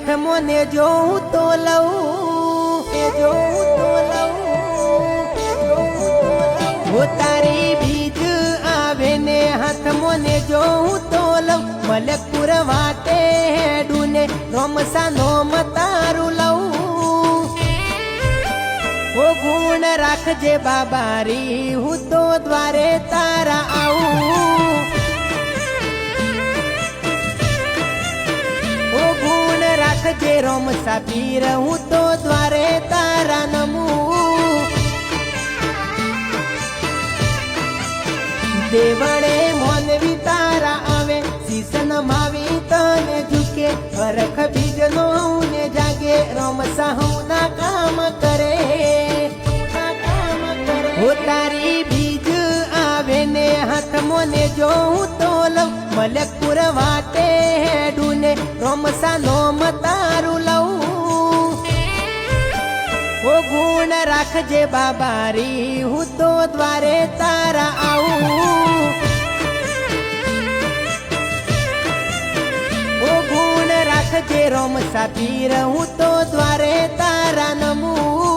હાથ મોને જોઉં તો લઉં હો તારી બીજ આવે ને હાથ મોને જોઉં તો લઉં મલકપુર વાટે હેડું ને રોમસા નોમ તારું લઉં ઓ ગુણ રાખજે બાબારી હું તો દ્વારે તારા આવું ઓ ગુણ રાખજે રોમસા પીર હું તો દ્વારે તારા નમું દેવળે મોનવી તારા આવે શીશન માવી તને ઝૂકે હરખ બીજનો ને જાગે રોમસા હું ના કામ કરે હો તારી બીજ આવે ને હાથ મોને જોઉં તો લઉં મલકપુર વાટે હેડું ને રોમસા નોમ તારું લઉં ઓ ગુણ રાખજે બાબારી હું તો દ્વારે તારા આવું ઓ ગુણ રાખજે રોમસા પીર હું તો દ્વારે તારા નમું